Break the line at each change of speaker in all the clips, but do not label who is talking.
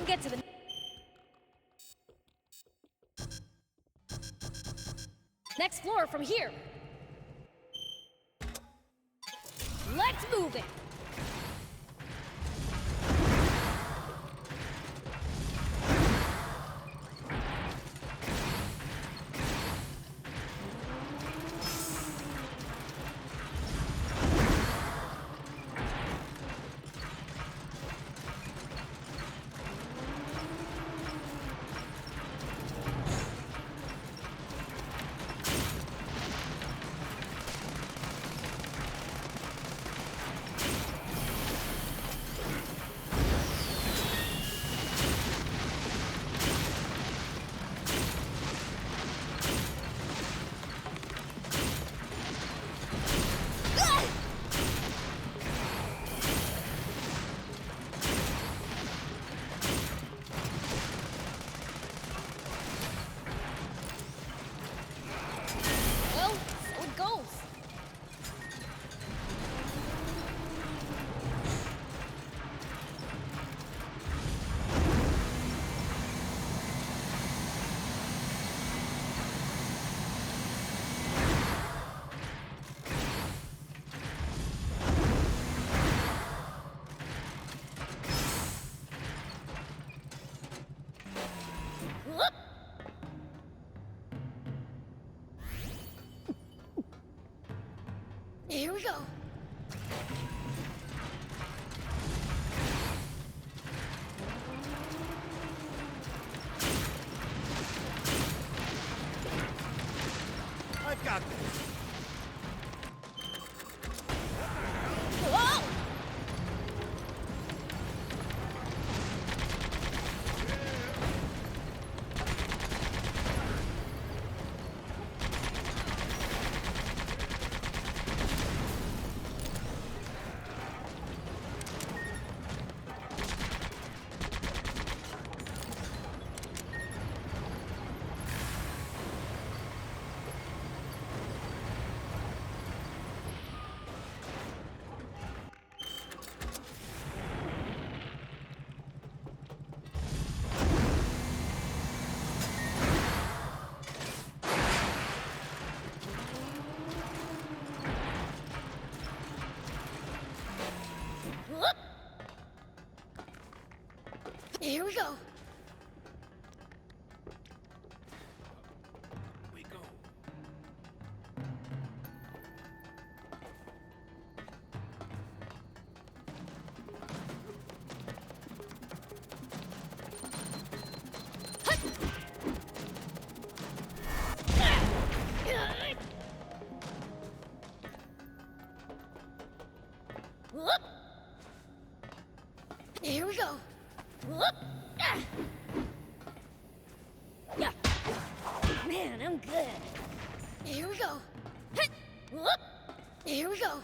can get to the next floor from here. Let's move it! Here we go.
I've got this.
Whoa! Here we go.
We go.
Here we go. Yeah. Man, I'm good. Here we go. Here we go.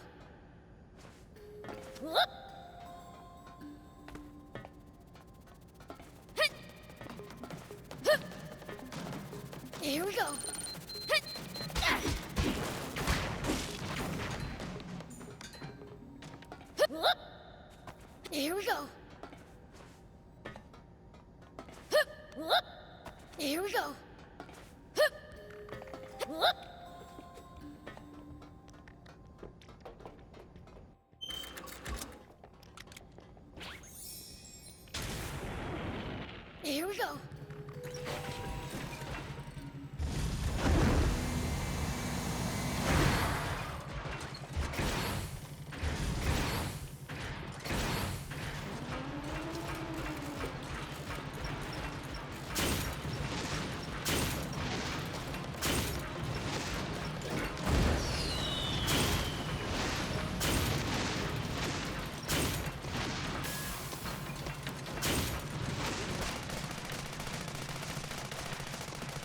Here we go. Here we go. Here we go. Here we go.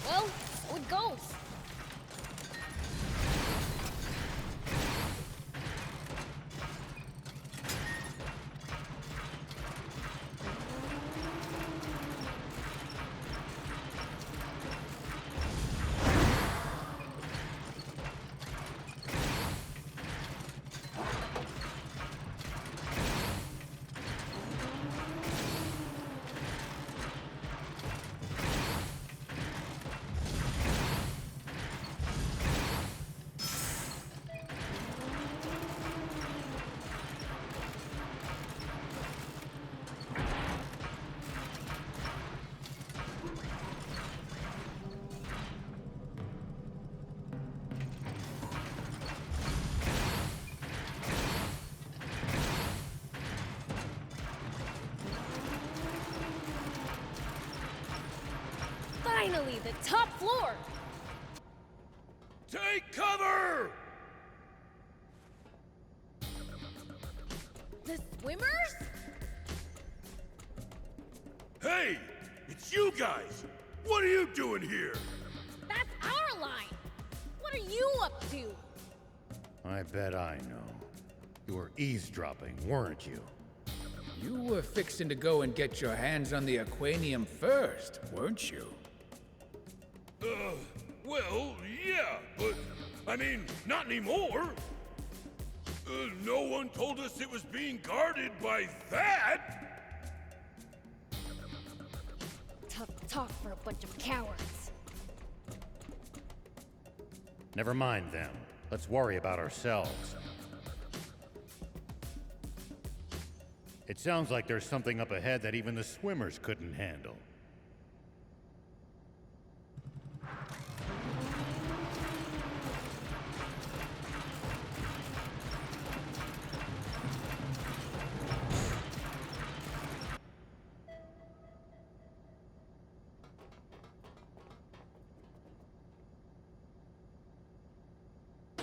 Well, so it goes. Finally, the top floor!
Take cover!
The swimmers?
Hey! It's you guys! What are you doing here?
That's our line! What are you up to?
I bet I know. You were eavesdropping, weren't you?
You were fixing to go and get your hands on the Aquanium first, weren't you?
Well, yeah, but... I mean, not anymore! No one told us it was being guarded by that!
Tough talk for a bunch of cowards.
Never mind them. Let's worry about ourselves. It sounds like there's something up ahead that even the swimmers couldn't handle.
I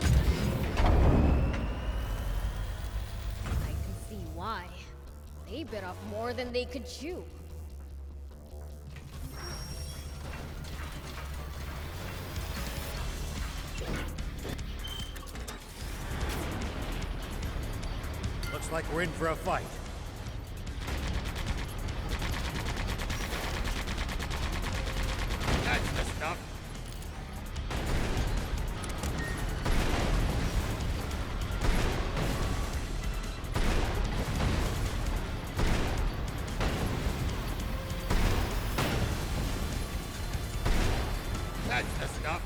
can see why. They bit off more than they could chew.
Looks like we're in for a fight. That's the stuff. That's the stuff.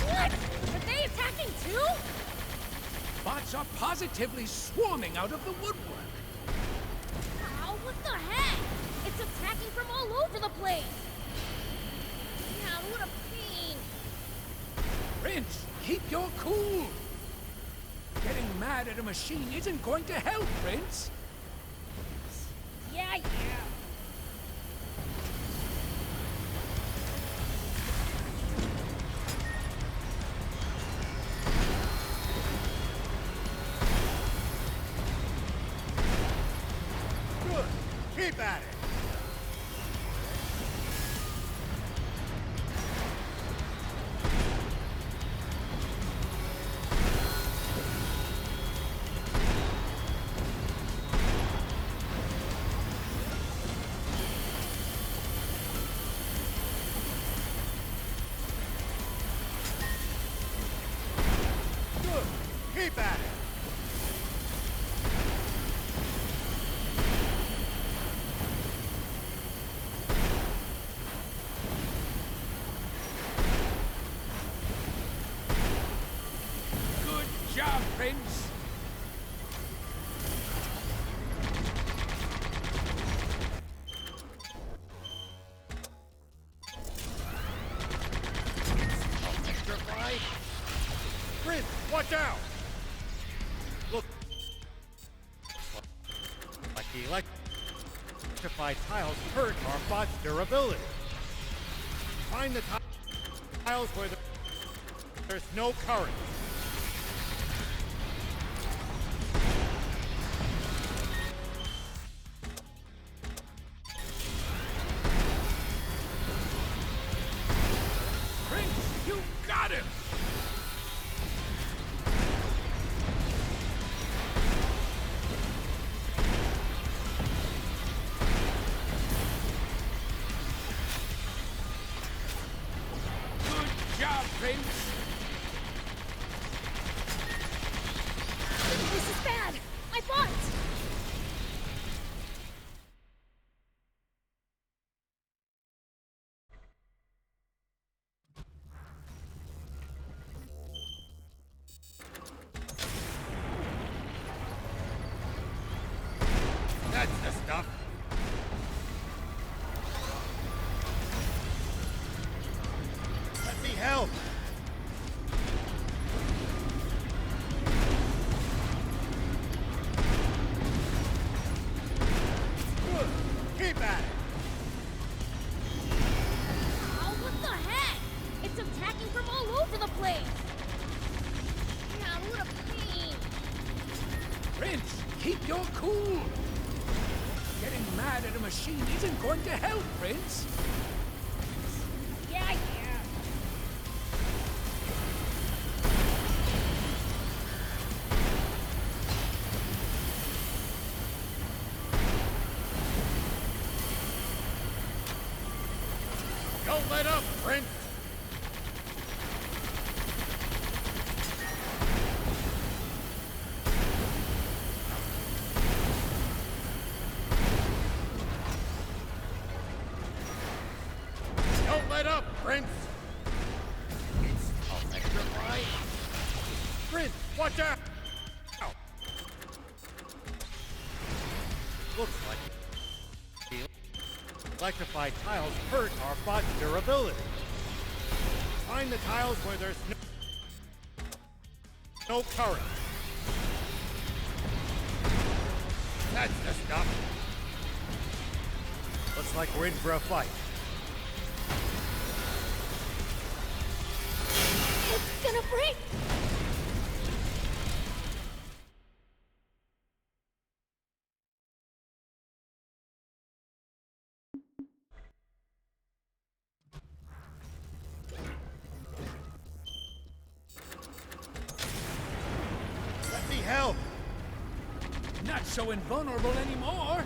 What? Are they attacking too?
Bots are positively swarming out of the woodwork.
Ow, what the heck? It's attacking from all over the place! Yeah, what a pain!
Prince, keep your cool. Getting mad at a machine isn't going to help, Prince.
Yeah.
Good. Keep at it. Good. Keep at it.
Good job, Prince.
Electrify. Prince, watch out! Look. Like the electrified tiles hurt our bot's durability. Find the tiles where there's no current.
Prince, you got him. Good job, Prince.
This is bad! My bot!
That's the stuff. Let me help.
cool! Getting mad at a machine isn't going to help, Prince!
Yeah.
Don't let up, Prince! Don't let up, Prince! It's electrified. Prince, watch out! Ow. Looks like the electrified tiles hurt our bot's durability. Find the tiles where there's no current. That's the stuff. Looks like we're in for a fight.
It's gonna break!
Let me help!
Not so invulnerable anymore!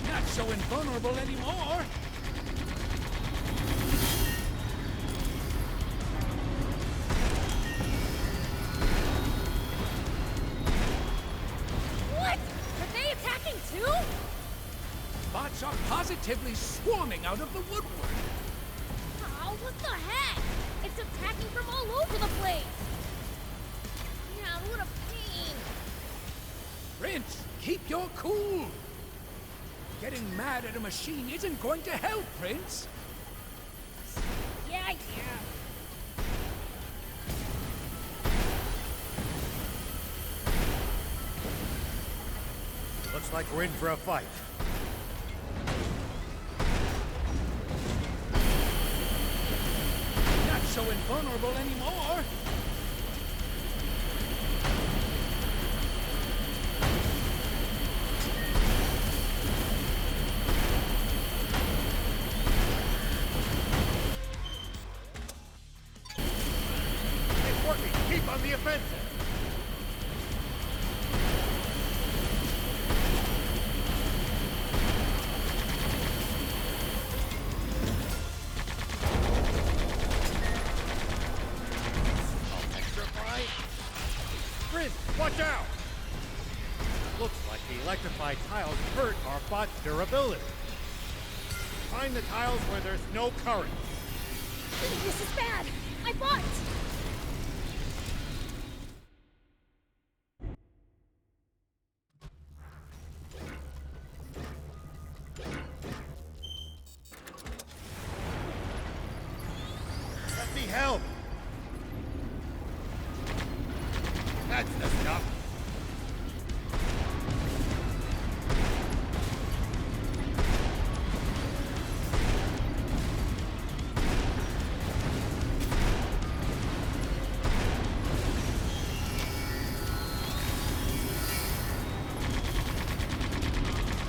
Not so invulnerable anymore!
What? Are they attacking too?
Bots are positively swarming out of the woodwork!
Oh, what the heck? It's attacking from all over the place! Yeah, what a pain!
Prince, keep your cool! Getting mad at a machine isn't going to help, Prince!
Yeah.
Looks like we're in for a fight.
Not so invulnerable anymore!
It's working! Keep on the offensive! Electrified? Prince, watch out! Looks like the electrified tiles hurt our bot's durability. Find the tiles where there's no current.
This is bad! I bought!
Let me help! That's the stuff.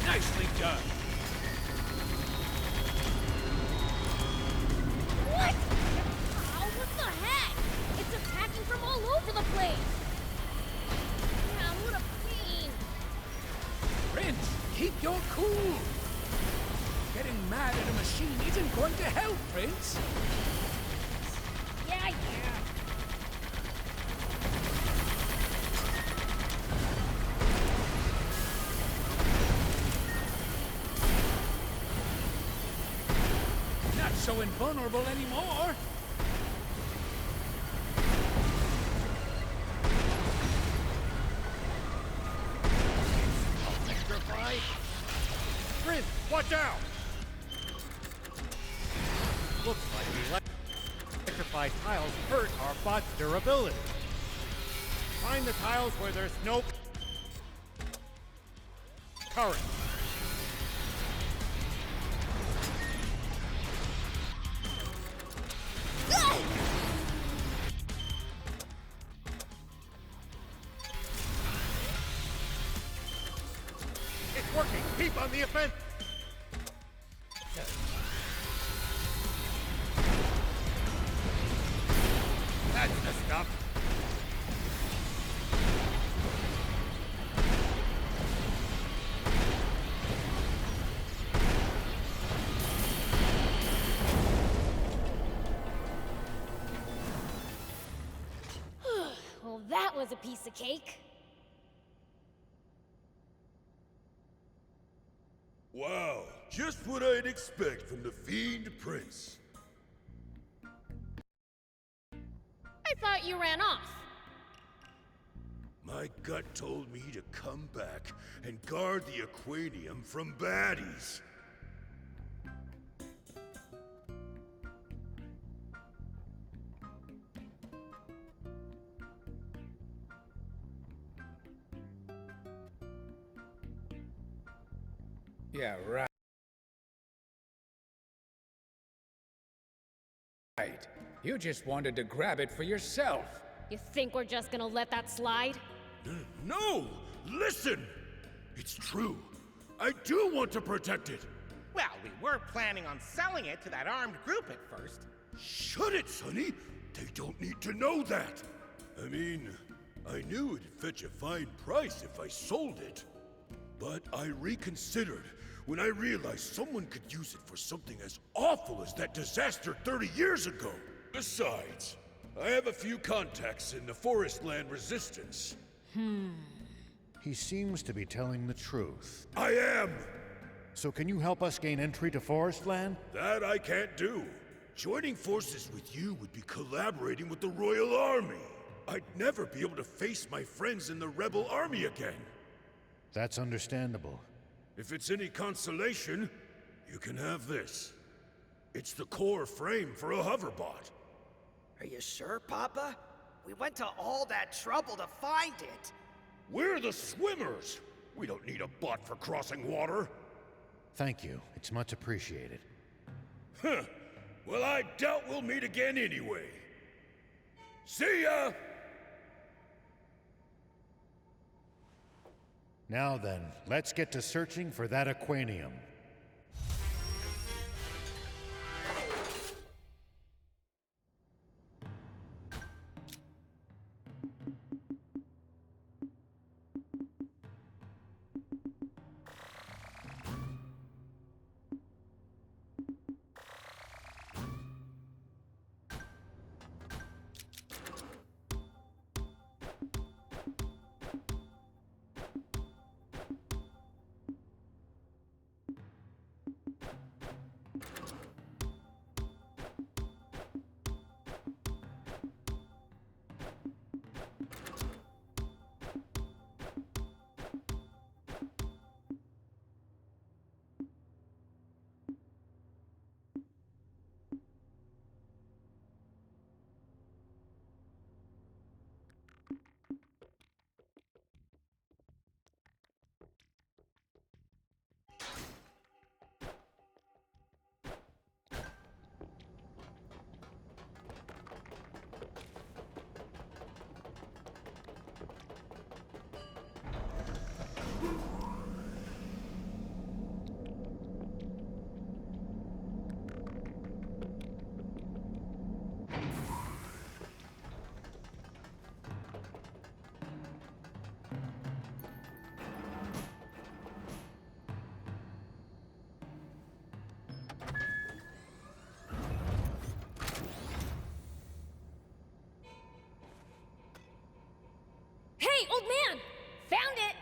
Nicely done!
What? Oh, what the heck? It's attacking from all over the place! Yeah, what a pain!
Prince, keep your cool! Getting mad at a machine isn't going to help, Prince!
Yeah.
Not so invulnerable anymore!
Electrified? Prince, watch out! Looks like the electrified tiles hurt our bot's durability. Find the tiles where there's no current. It's working. Keep on the offense. That's the stuff.
Well, that was a piece of cake.
Wow, just what I'd expect from the Fiend Prince.
I thought you ran off.
My gut told me to come back and guard the Aquanium from baddies.
Yeah, right. You just wanted to grab it for yourself.
You think we're just gonna let that slide?
No! Listen! It's true. I do want to protect it.
Well, we were planning on selling it to that armed group at first.
Shut it, Sonny! They don't need to know that! I mean, I knew it'd fetch a fine price if I sold it. But I reconsidered when I realized someone could use it for something as awful as that disaster 30 years ago. Besides, I have a few contacts in the Forestland Resistance.
He seems to be telling the truth.
I am!
So can you help us gain entry to Forestland?
That I can't do. Joining forces with you would be collaborating with the Royal Army. I'd never be able to face my friends in the Rebel Army again.
That's understandable.
If it's any consolation, you can have this. It's the core frame for a hoverbot.
Are you sure, Papa? We went to all that trouble to find it.
We're the swimmers! We don't need a bot for crossing water.
Thank you. It's much appreciated.
Huh. Well, I doubt we'll meet again anyway. See ya!
Now then, let's get to searching for that Aquanium.
Hey, old man! Found it!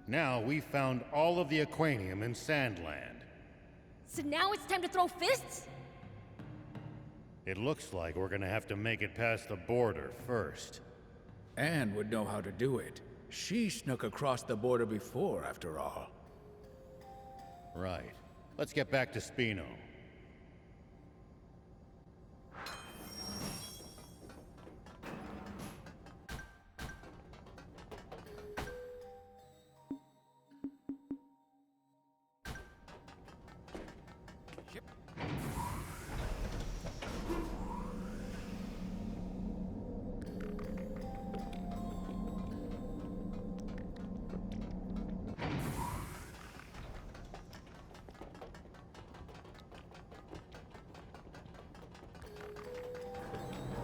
Now we've found all of the Aquanium in Sandland.
So now it's time to throw fists?
It looks like we're gonna have to make it past the border first.
Anne would know how to do it. She snuck across the border before, after all.
Right. Let's get back to Spino.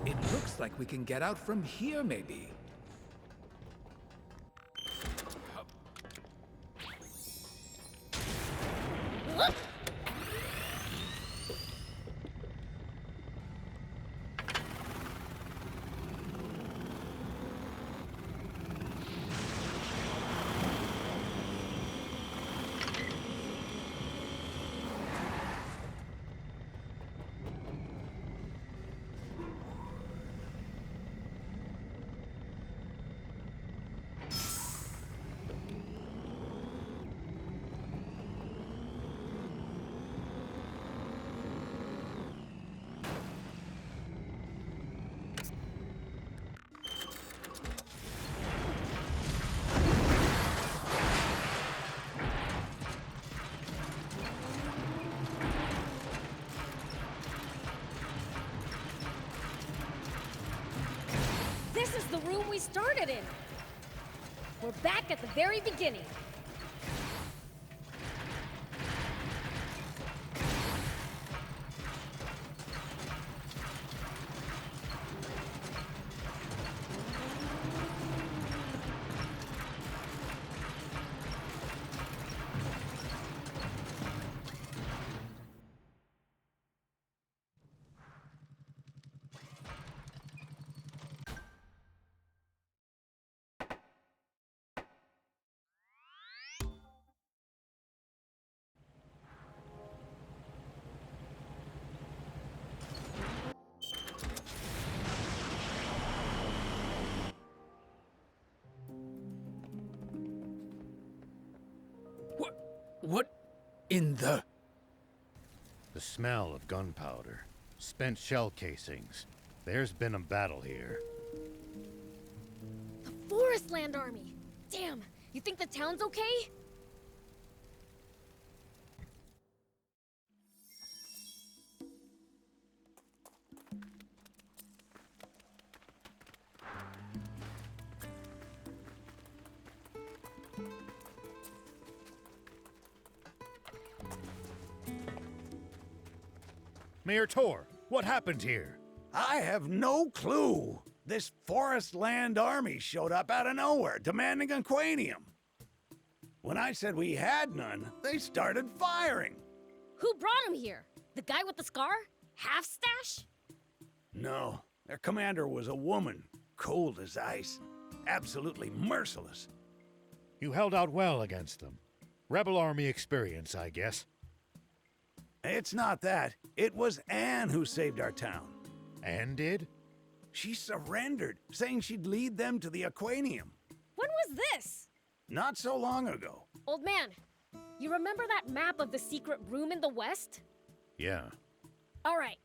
It looks like we can get out from here, maybe.
This is the room we started in. We're back at the very beginning.
What in the...
The smell of gunpowder. Spent shell casings. There's been a battle here.
The Forest Land Army. Damn, you think the town's okay?
Mayor Tor, what happened here?
I have no clue. This Forest Land Army showed up out of nowhere, demanding Aquanium. When I said we had none, they started firing.
Who brought him here? The guy with the scar? Half-stash?
No, their commander was a woman, cold as ice, absolutely merciless.
You held out well against them. Rebel Army experience, I guess.
It's not that. It was Anne who saved our town.
Anne did?
She surrendered, saying she'd lead them to the Aquanium.
When was this?
Not so long ago.
Old man, you remember that map of the secret room in the west?
Yeah.
All right.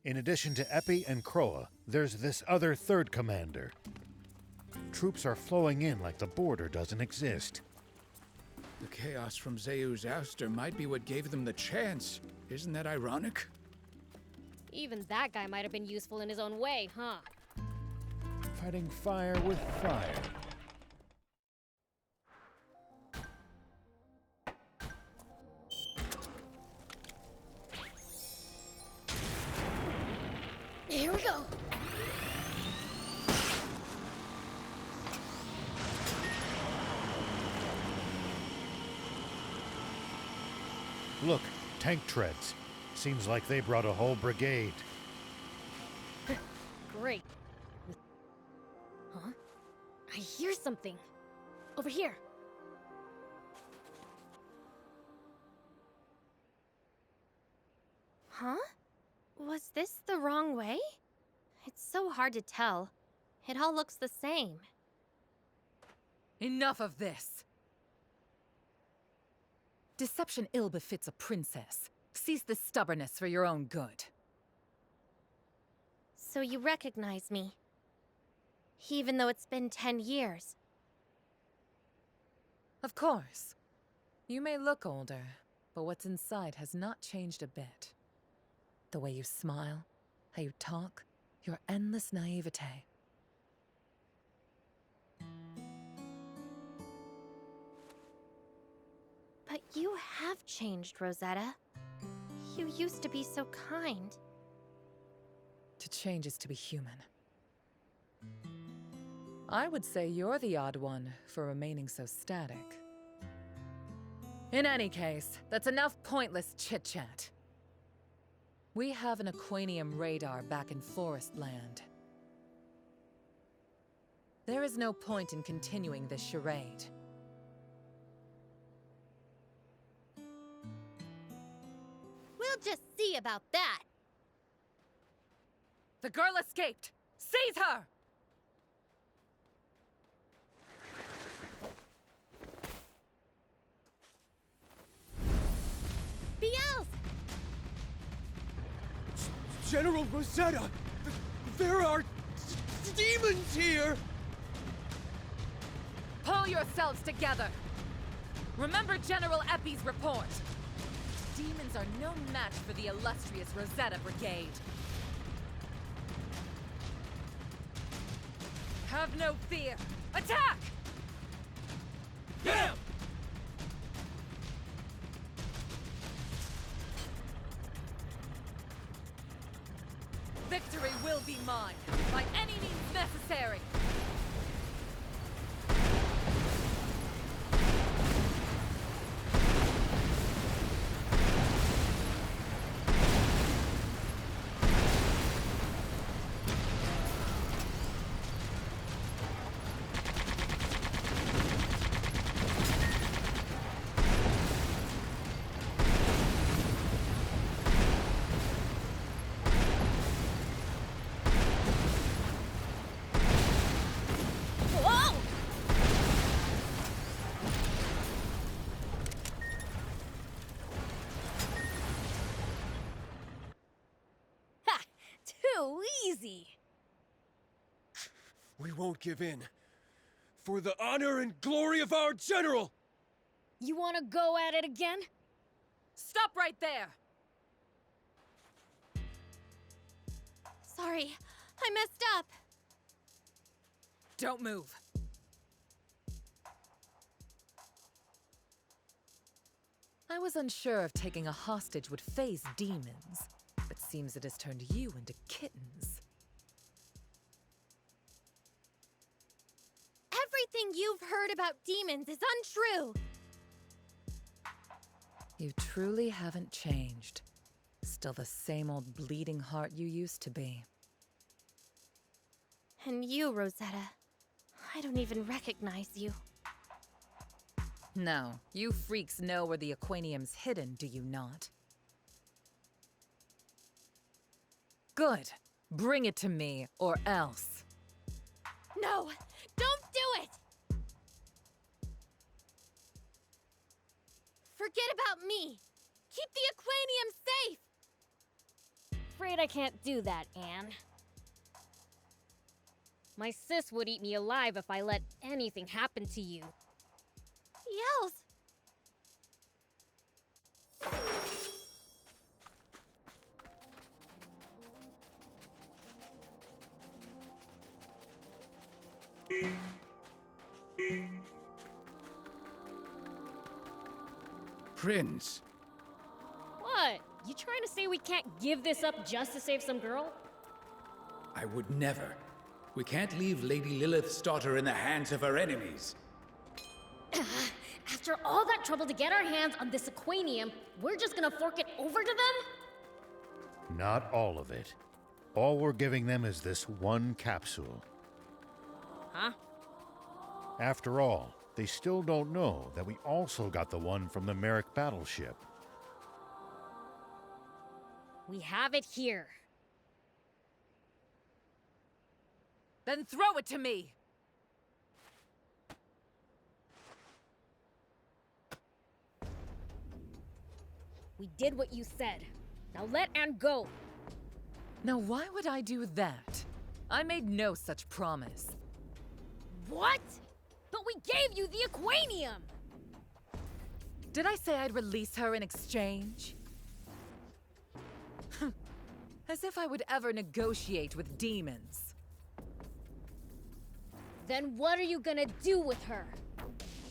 In addition to Epi and Kroa, there's this other third commander. Troops are flowing in like the border doesn't exist.
The chaos from Zeu's ouster might be what gave them the chance. Isn't that ironic?
Even that guy might have been useful in his own way, huh?
Fighting fire with fire.
Here we go.
Look, tank treads. Seems like they brought a whole brigade.
Great. Huh? I hear something. Over here.
Huh? Was this the wrong way? It's so hard to tell. It all looks the same.
Enough of this! Deception ill befits a princess. Cease this stubbornness for your own good.
So you recognize me? Even though it's been 10 years.
Of course. You may look older, but what's inside has not changed a bit. The way you smile, how you talk, your endless naivete.
But you have changed, Rosetta. You used to be so kind.
To change is to be human. I would say you're the odd one for remaining so static. In any case, that's enough pointless chit-chat. We have an Aquanium radar back in Forest Land. There is no point in continuing this charade.
We'll just see about that.
The girl escaped! Seize her!
Biels!
General Rosetta! There are demons here!
Pull yourselves together! Remember General Epi's report! Demons are no match for the illustrious Rosetta Brigade. Have no fear! Attack!
Yeah!
Victory will be mine, by any means necessary!
Too easy.
We won't give in. For the honor and glory of our general!
You wanna go at it again?
Stop right there!
Sorry, I messed up.
Don't move. I was unsure if taking a hostage would phase demons, but seems it has turned you into kittens.
Everything you've heard about demons is untrue.
You truly haven't changed. Still the same old bleeding heart you used to be.
And you, Rosetta, I don't even recognize you.
No, you freaks know where the Aquanium's hidden, do you not? Good. Bring it to me, or else.
No, don't do it! Forget about me. Keep the Aquanium safe!
Afraid I can't do that, Anne. My sis would eat me alive if I let anything happen to you.
Yells!
Prince,
What? You trying to say we can't give this up just to save some girl?
I would never. We can't leave Lady Lilith's daughter in the hands of her enemies.
After all that trouble to get our hands on this Aquanium, we're just gonna fork it over to them?
Not all of it. All we're giving them is this one capsule.
Huh?
After all, they still don't know that we also got the one from the Merrick battleship.
We have it here.
Then throw it to me!
We did what you said. Now let Anne go.
Now why would I do that? I made no such promise.
What? But we gave you the Aquanium!
Did I say I'd release her in exchange? As if I would ever negotiate with demons.
Then what are you gonna do with her?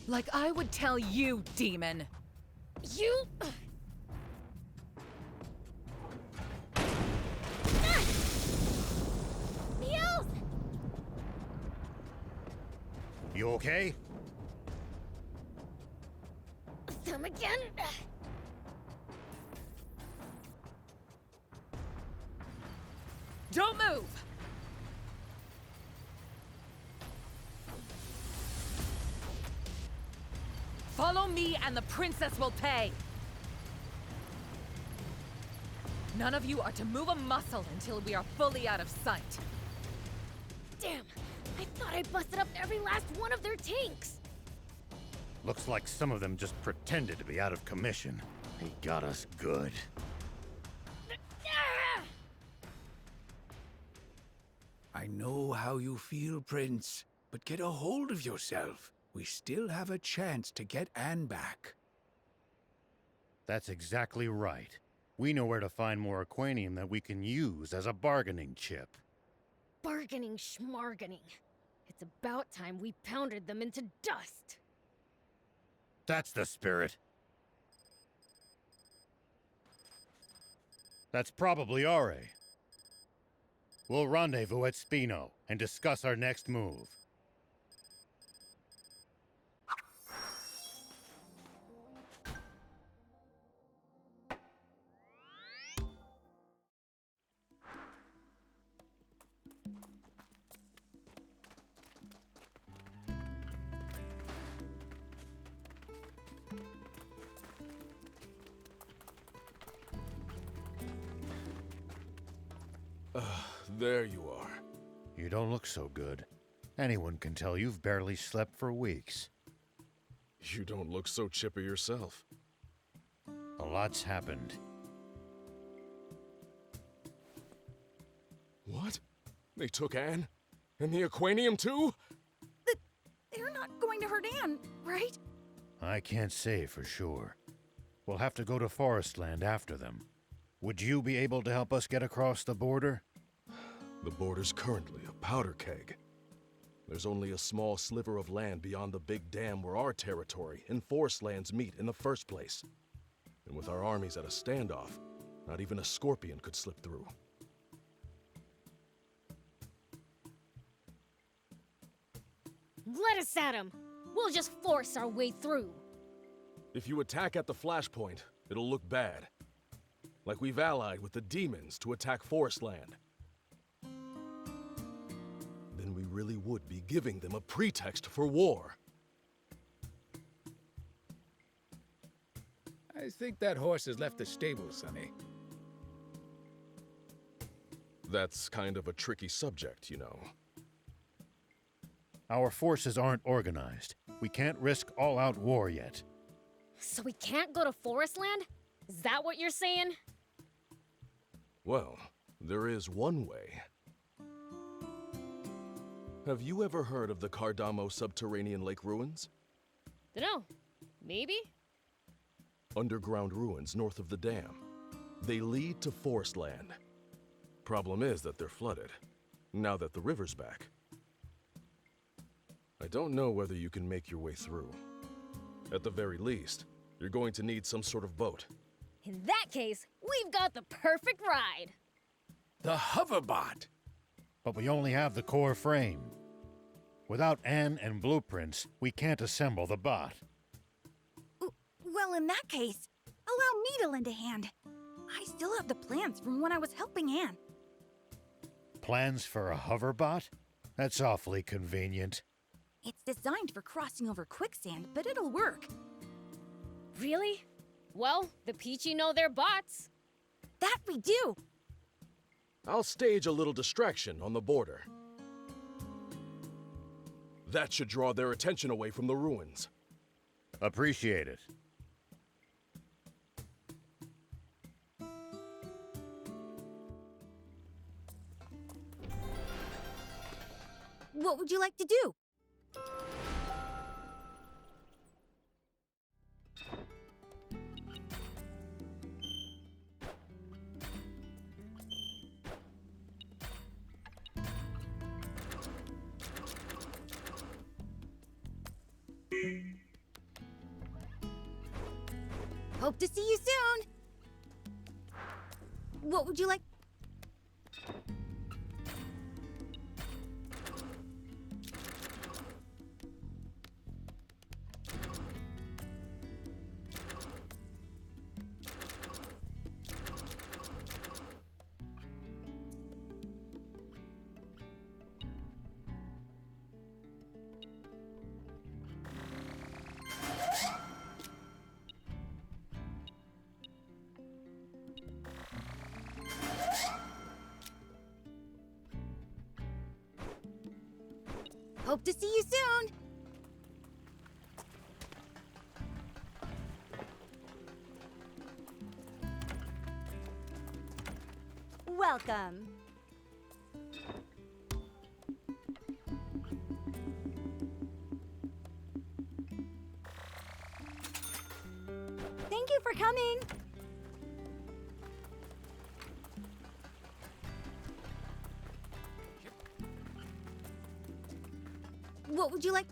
Like I would tell you, demon!
You...
You okay?
Them again?
Don't move! Follow me and the princess will pay! None of you are to move a muscle until we are fully out of sight.
Damn! I thought I busted up every last one of their tanks!
Looks like some of them just pretended to be out of commission. He got us good.
I know how you feel, Prince, but get a hold of yourself. We still have a chance to get Anne back.
That's exactly right. We know where to find more Aquanium that we can use as a bargaining chip.
Bargaining schmargaining. It's about time we pounded them into dust.
That's the spirit. That's probably Are. We'll rendezvous at Spino and discuss our next move.
There you are.
You don't look so good. Anyone can tell you've barely slept for weeks.
You don't look so chipper yourself.
A lot's happened.
What? They took Anne? And the Aquanium too?
They're not going to hurt Anne, right?
I can't say for sure. We'll have to go to Forestland after them. Would you be able to help us get across the border?
The border's currently a powder keg. There's only a small sliver of land beyond the big dam where our territory and Forestlands meet in the first place. And with our armies at a standoff, not even a scorpion could slip through.
Let us at them! We'll just force our way through.
If you attack at the flashpoint, it'll look bad. Like we've allied with the demons to attack Forestland. Then we really would be giving them a pretext for war.
I think that horse has left the stable, Sonny.
That's kind of a tricky subject, you know.
Our forces aren't organized. We can't risk all-out war yet.
So we can't go to Forestland? Is that what you're saying?
Well, there is one way. Have you ever heard of the Cardamo subterranean lake ruins?
Dunno. Maybe?
Underground ruins north of the dam. They lead to Forestland. Problem is that they're flooded, now that the river's back. I don't know whether you can make your way through. At the very least, you're going to need some sort of boat.
In that case, we've got the perfect ride.
The hoverbot!
But we only have the core frame. Without Anne and blueprints, we can't assemble the bot.
Well, in that case, allow me to lend a hand. I still have the plans from when I was helping Anne.
Plans for a hoverbot? That's awfully convenient.
It's designed for crossing over quicksand, but it'll work.
Really? Well, the Peachy know their bots.
That we do!
I'll stage a little distraction on the border. That should draw their attention away from the ruins.
Appreciate it.
What would you like to do? Hope to see you soon! What would you like? Hope to see you soon! Welcome. Thank you for coming. What would you like?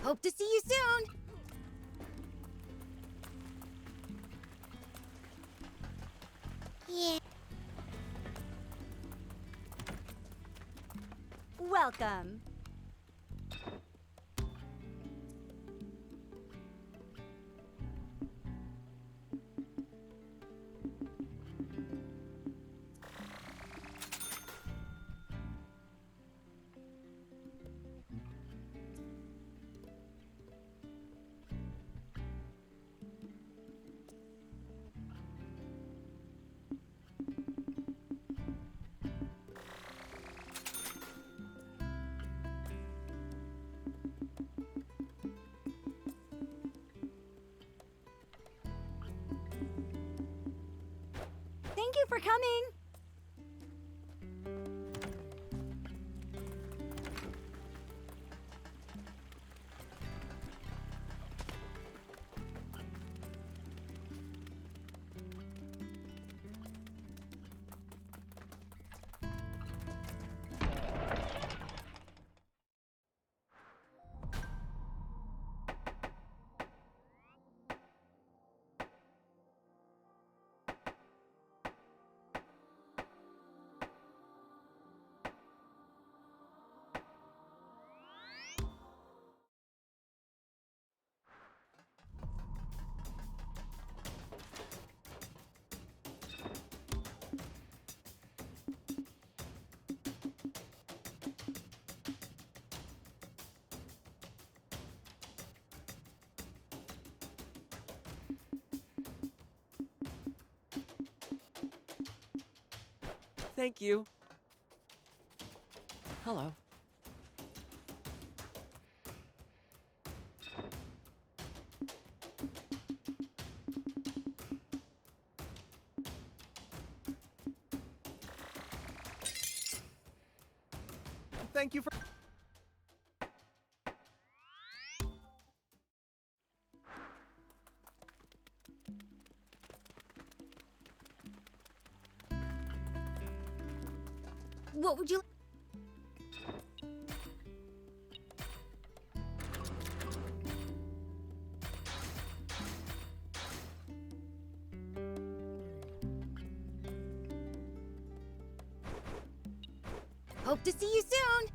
Hope to see you soon! Yeah. Welcome. Thank you for coming.
Thank you. Hello. Thank you for...
What would you... Hope to see you soon!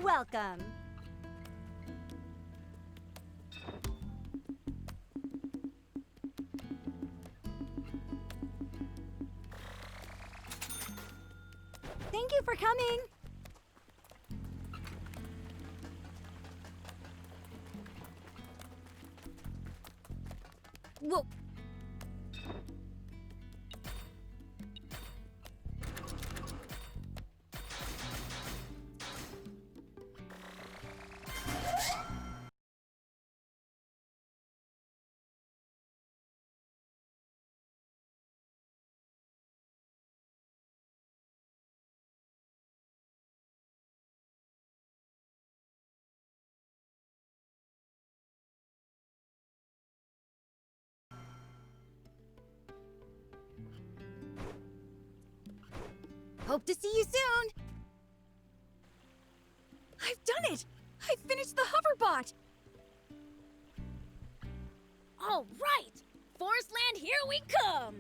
Welcome. Thank you for coming. Whoa. Hope to see you soon! I've done it! I finished the hoverbot!
All right! Forestland, here we come!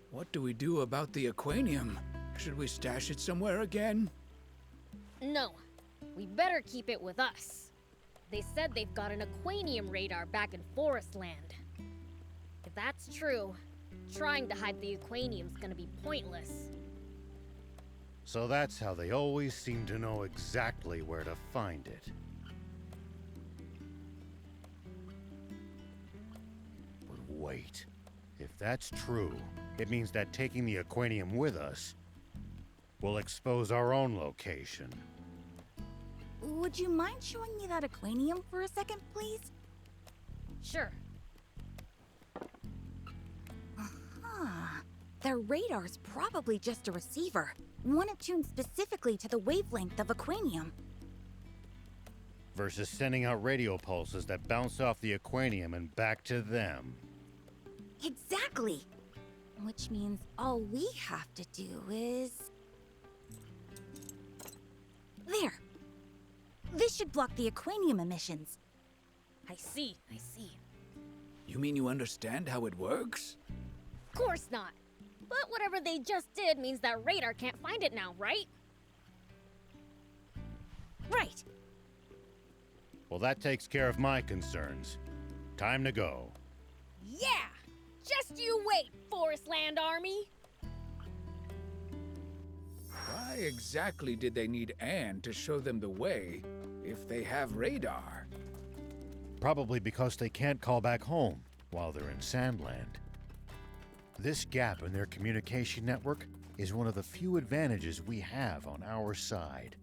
What do we do about the Aquanium? Should we stash it somewhere again?
No, we better keep it with us. They said they've got an Aquanium radar back in Forestland. If that's true, trying to hide the Aquanium's gonna be pointless.
So that's how they always seem to know exactly where to find it. But wait, if that's true, it means that taking the Aquanium with us will expose our own location.
Would you mind showing me that Aquanium for a second, please?
Sure.
Their radar's probably just a receiver, one attuned specifically to the wavelength of Aquanium.
Versus sending out radio pulses that bounce off the Aquanium and back to them.
Exactly! Which means all we have to do is... There! This should block the Aquanium emissions.
I see, I see.
You mean you understand how it works?
Of course not. But whatever they just did means that radar can't find it now, right?
Right.
Well, that takes care of my concerns. Time to go.
Yeah! Just you wait, Forestland Army!
Why exactly did they need Anne to show them the way if they have radar?
Probably because they can't call back home while they're in Sandland. This gap in their communication network is one of the few advantages we have on our side.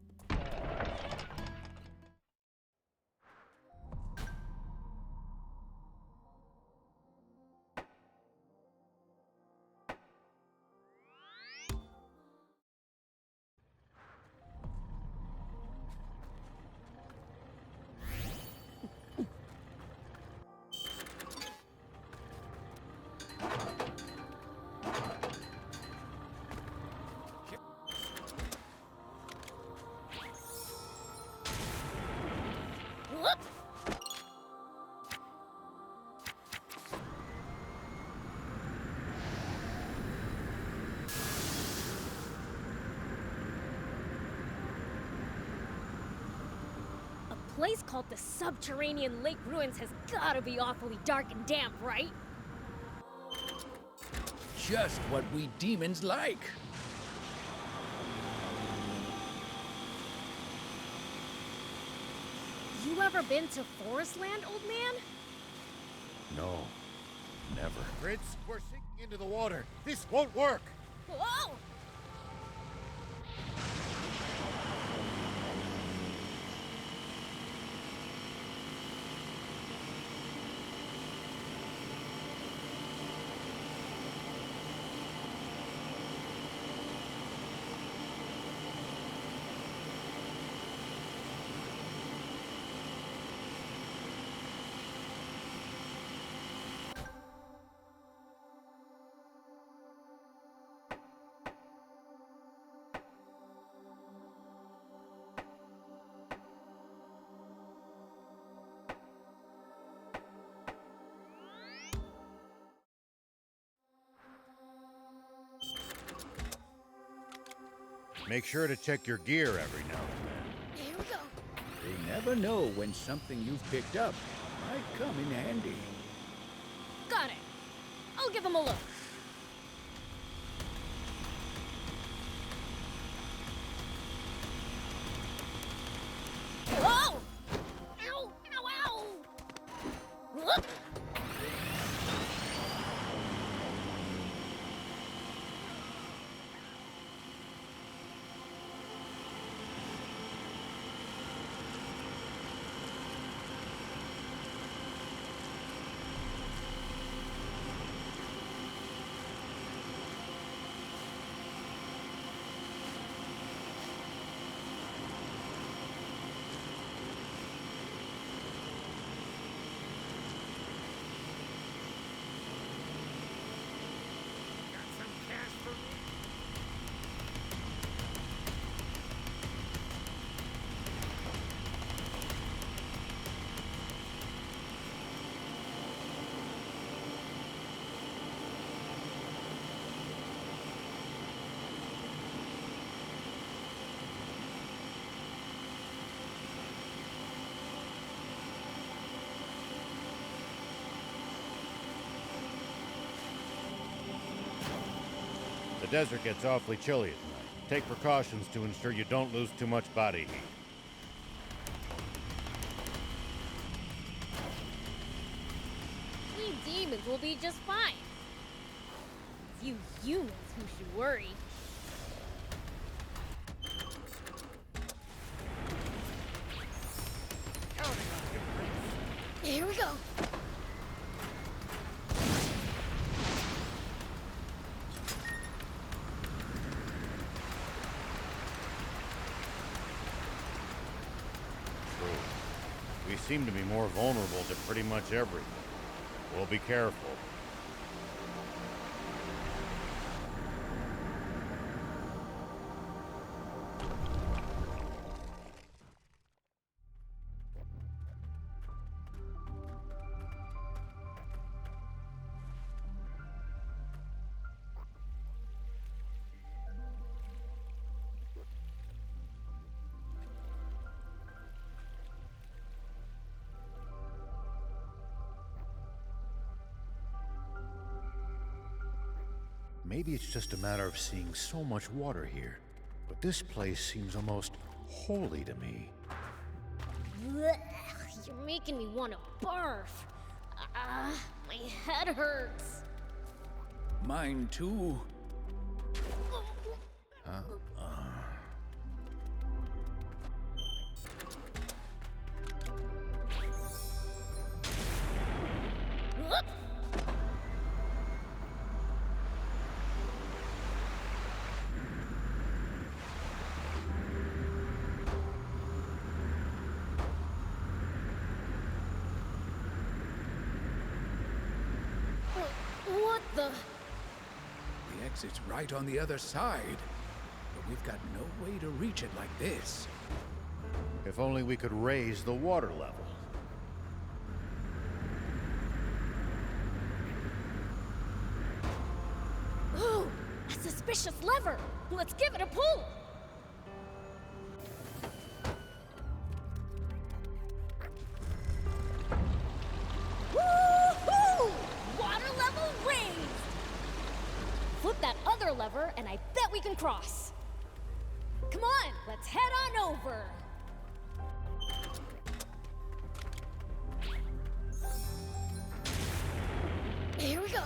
Whoop! A place called the Subterranean Lake Ruins has gotta be awfully dark and damp, right?
Just what we demons like.
You ever been to Forestland, old man?
No, never.
Prince, we're sinking into the water. This won't work.
Whoa!
Make sure to check your gear every now and then.
Here we go.
You never know when something you've picked up might come in handy.
Got it. I'll give him a look. Whoa! Ow! Ow! Ow! Whoop!
The desert gets awfully chilly at night. Take precautions to ensure you don't lose too much body heat.
We demons will be just fine. It's you humans who should worry. Here we go.
We seem to be more vulnerable to pretty much everything. We'll be careful. Maybe it's just a matter of seeing so much water here, but this place seems almost holy to me.
Blech, you're making me want to barf. My head hurts.
Mine too.
Whoop. What the?
The exit's right on the other side. But we've got no way to reach it like this.
If only we could raise the water level.
Ooh, a suspicious lever. Let's give it a pull. Woo-hoo! Water level raised. Flip that other lever, and I bet we can cross. Come on, let's head on over. Here we go.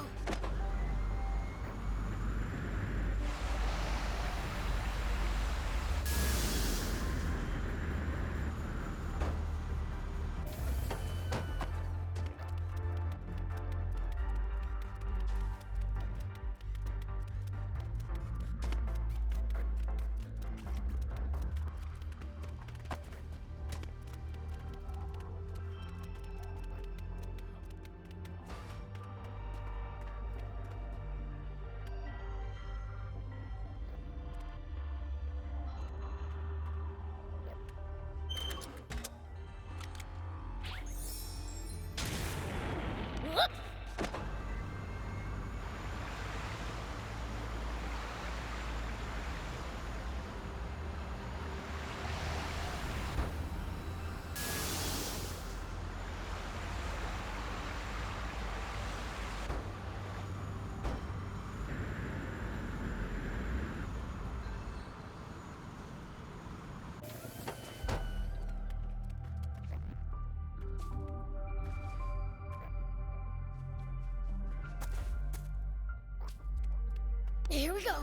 Here we go.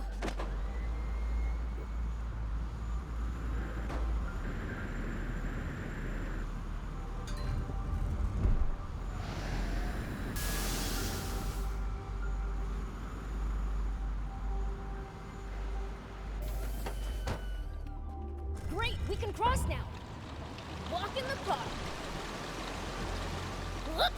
Great, we can cross now. Walk in the park. Whoop.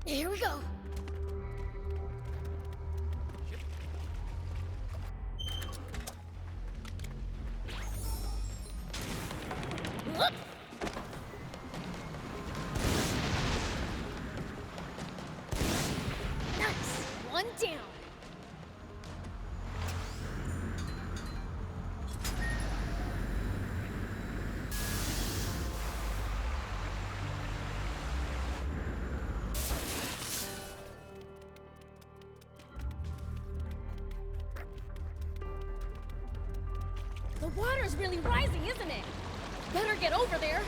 Here we go. Whoop. Nice. One down. The water's really rising, isn't it? Better get over there.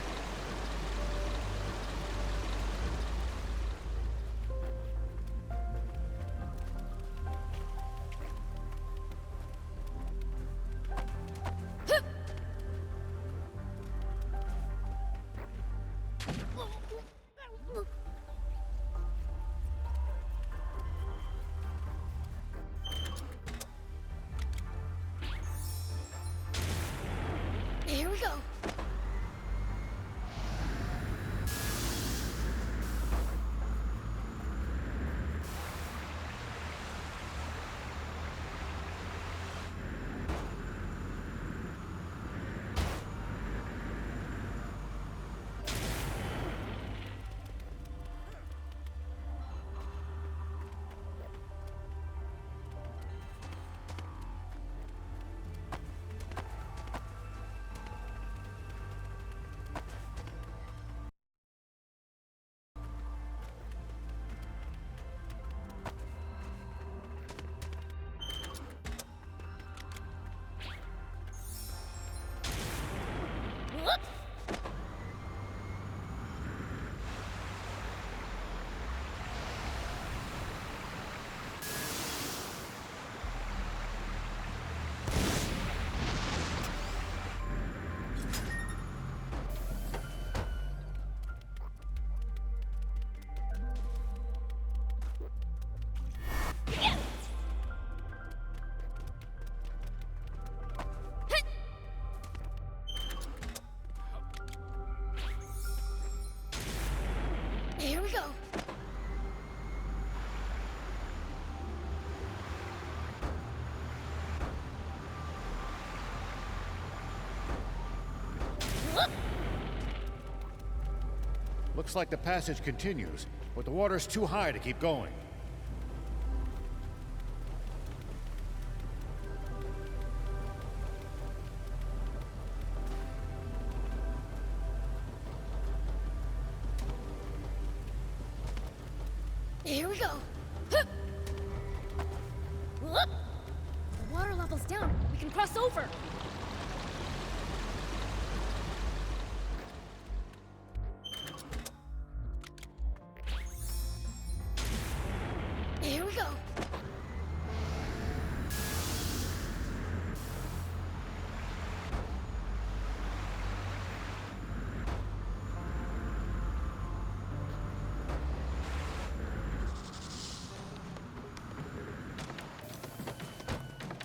Here we go. Whoop. Yes. Here we go. Whoop.
Looks like the passage continues, but the water's too high to keep going.
Here we go. Hup. Whoop. The water level's down. We can cross over. Here we go.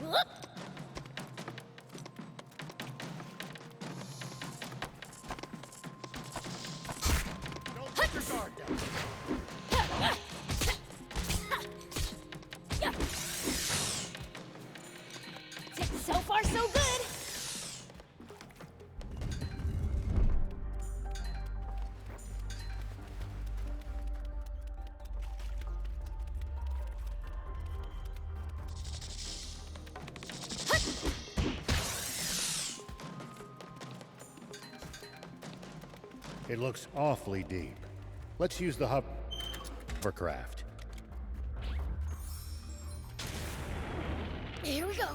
Whoop.
Don't let your guard down.
So far, so good.
It looks awfully deep. Let's use the hovercraft.
Here we go.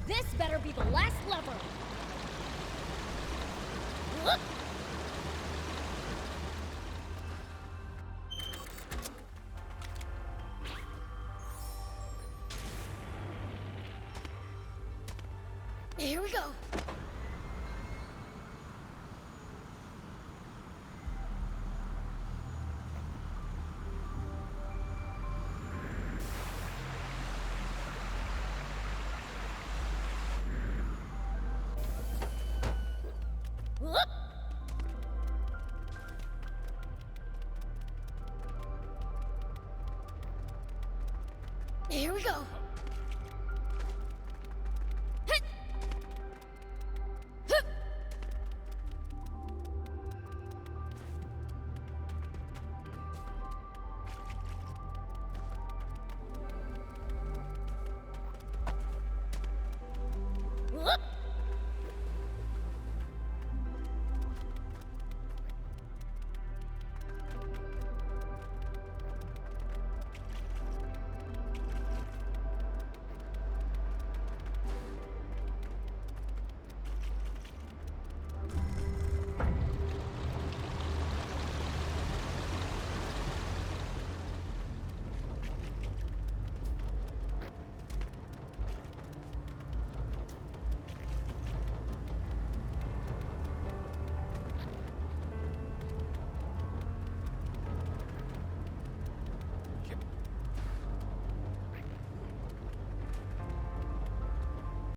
This better be the last lever. Whoop. Here we go. Whoop. Here we go.